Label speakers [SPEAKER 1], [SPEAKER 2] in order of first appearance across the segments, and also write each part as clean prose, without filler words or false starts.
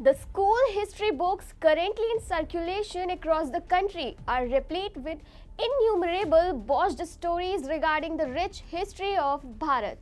[SPEAKER 1] The school history books currently in circulation across the country are replete with innumerable botched stories regarding the rich history of Bharat.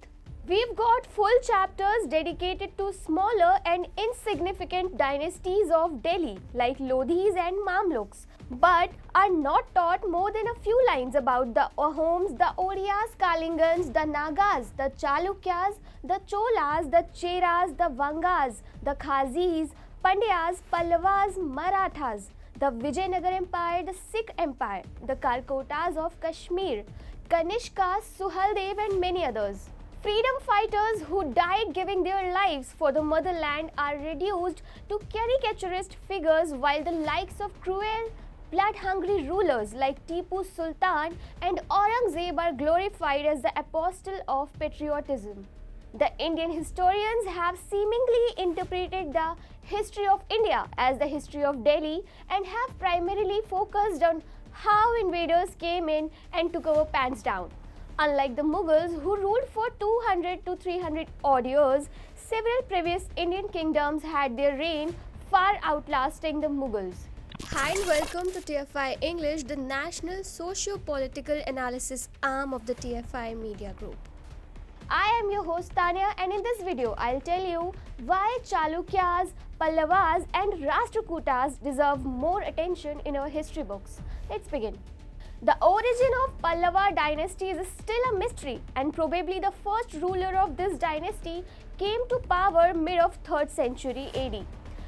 [SPEAKER 1] We've got full chapters dedicated to smaller and insignificant dynasties of Delhi like Lodhis and Mamluks, but are not taught more than a few lines about the Ahoms, the Orias, Kalingans, the Nagas, the Chalukyas, the Cholas, the Cheras, the Vangas, the Khazis, Pandyas, Pallavas, Marathas, the Vijayanagar Empire, the Sikh Empire, the Karkotas of Kashmir, Kanishka, Suhaldev and many others. Freedom fighters who died giving their lives for the motherland are reduced to caricaturist figures, while the likes of cruel, blood-hungry rulers like Tipu Sultan and Aurangzeb are glorified as the apostle of patriotism. The Indian historians have seemingly interpreted the history of India as the history of Delhi and have primarily focused on how invaders came in and took our pants down. Unlike the Mughals, who ruled for 200 to 300 odd years, several previous Indian kingdoms had their reign far outlasting the Mughals. Hi and welcome to TFI English, the national socio-political analysis arm of the TFI media group. I am your host Tanya, and in this video I'll tell you why Chalukyas, Pallavas and Rashtrakutas deserve more attention in our history books. Let's begin. The origin of Pallava dynasty is still a mystery, and probably the first ruler of this dynasty came to power mid of 3rd century AD.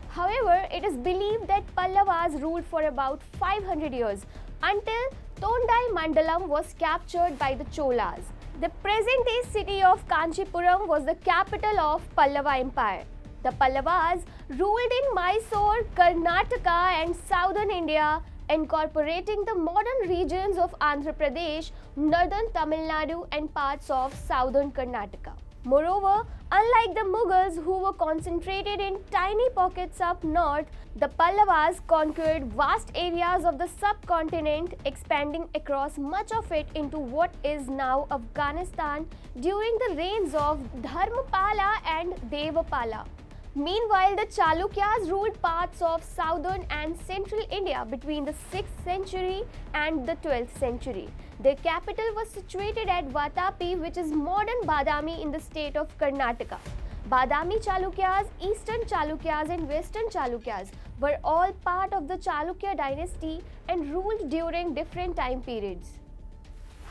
[SPEAKER 1] However, it is believed that Pallavas ruled for about 500 years until Tondai Mandalam was captured by the Cholas. The present-day city of Kanchipuram was the capital of Pallava Empire. The Pallavas ruled in Mysore, Karnataka and southern India, incorporating the modern regions of Andhra Pradesh, northern Tamil Nadu and parts of southern Karnataka. Moreover, unlike the Mughals, who were concentrated in tiny pockets up north, the Pallavas conquered vast areas of the subcontinent, expanding across much of it into what is now Afghanistan during the reigns of Dharmapala and Devapala. Meanwhile, the Chalukyas ruled parts of southern and central India between the 6th century and the 12th century. Their capital was situated at Vatapi, which is modern Badami in the state of Karnataka. Badami Chalukyas, Eastern Chalukyas and Western Chalukyas were all part of the Chalukya dynasty and ruled during different time periods.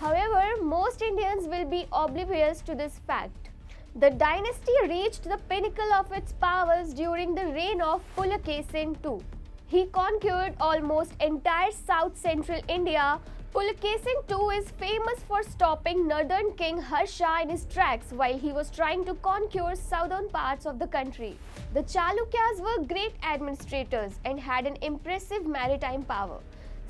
[SPEAKER 1] However, most Indians will be oblivious to this fact. The dynasty reached the pinnacle of its powers during the reign of Pulakesin II. He conquered almost entire south-central India. Pulakesin II is famous for stopping northern king Harsha in his tracks while he was trying to conquer southern parts of the country. The Chalukyas were great administrators and had an impressive maritime power.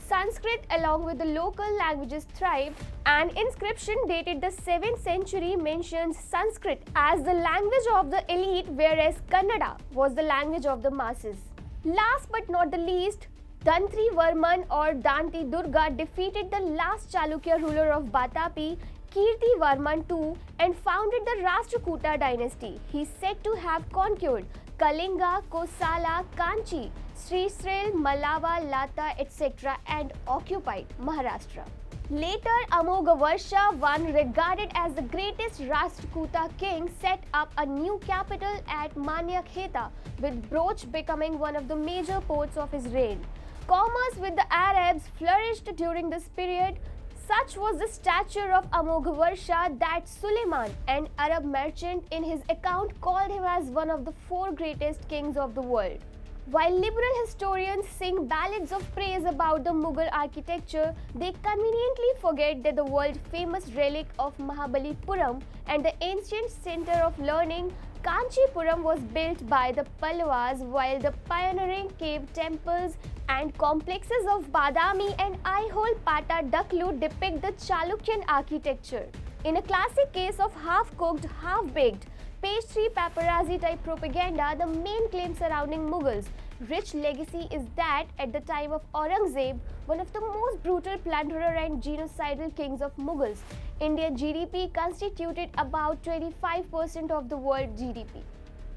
[SPEAKER 1] Sanskrit along with the local languages thrived. An inscription dated the 7th century mentions Sanskrit as the language of the elite, whereas Kannada was the language of the masses. Last but not the least, Dantri Varman or Danti Durga defeated the last Chalukya ruler of Vatapi, Kirti Varman II, and founded the Rashtrakuta dynasty. He is said to have conquered Kalinga, Kosala, Kanchi, Srisrael, Malava, Lata, etc. and occupied Maharashtra. Later, Amogavarsha, one regarded as the greatest Rashtrakuta king, set up a new capital at Manyakheta, with Broch becoming one of the major ports of his reign. Commerce with the Arabs flourished during this period. Such was the stature of Amogavarsha that Suleiman, an Arab merchant, in his account called him as one of the 4 greatest kings of the world. While liberal historians sing ballads of praise about the Mughal architecture, they conveniently forget that the world-famous relic of Mahabalipuram and the ancient center of learning, Kanchipuram, was built by the Pallavas, while the pioneering cave temples and complexes of Badami and Aihole Pata Daklu depict the Chalukyan architecture. In a classic case of half-cooked, half-baked, pastry paparazzi type propaganda, the main claim surrounding Mughals' rich legacy is that at the time of Aurangzeb, one of the most brutal plunderer and genocidal kings of Mughals, Indian GDP constituted about 25% of the world GDP.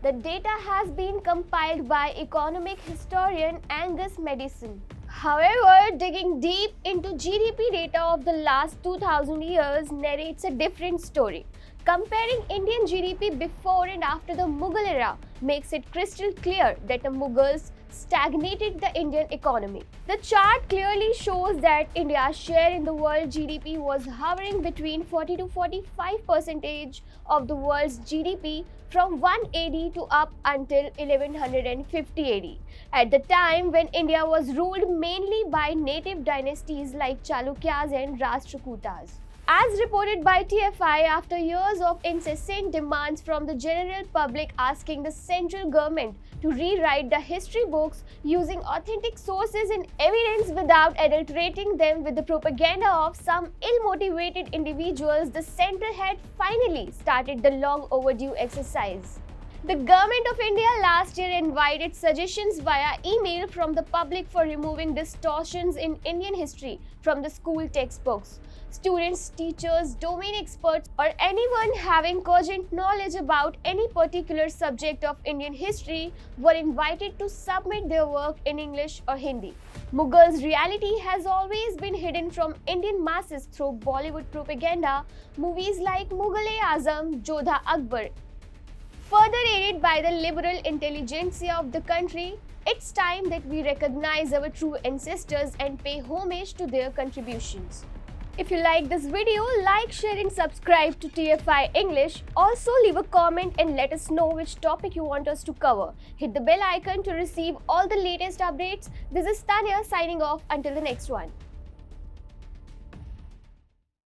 [SPEAKER 1] The data has been compiled by economic historian Angus Madison. However, digging deep into GDP data of the last 2000 years narrates a different story. Comparing Indian GDP before and after the Mughal era makes it crystal clear that the Mughals stagnated the Indian economy. The chart clearly shows that India's share in the world GDP was hovering between 40 to 45% of the world's GDP from 1 AD to up until 1150 AD, at the time when India was ruled mainly by native dynasties like Chalukyas and Rashtrakutas. As reported by TFI, after years of incessant demands from the general public asking the central government to rewrite the history books using authentic sources and evidence without adulterating them with the propaganda of some ill-motivated individuals, the centre had finally started the long overdue exercise. The Government of India last year invited suggestions via email from the public for removing distortions in Indian history from the school textbooks. Students, teachers, domain experts, or anyone having cogent knowledge about any particular subject of Indian history were invited to submit their work in English or Hindi. Mughals' reality has always been hidden from Indian masses through Bollywood propaganda, movies like Mughal-e-Azam, Jodha Akbar. Further aided by the liberal intelligentsia of the country, it's time that we recognize our true ancestors and pay homage to their contributions. If you like this video, like, share and subscribe to TFI English. Also leave a comment and let us know which topic you want us to cover. Hit the bell icon to receive all the latest updates. This is Tanya signing off until the next one.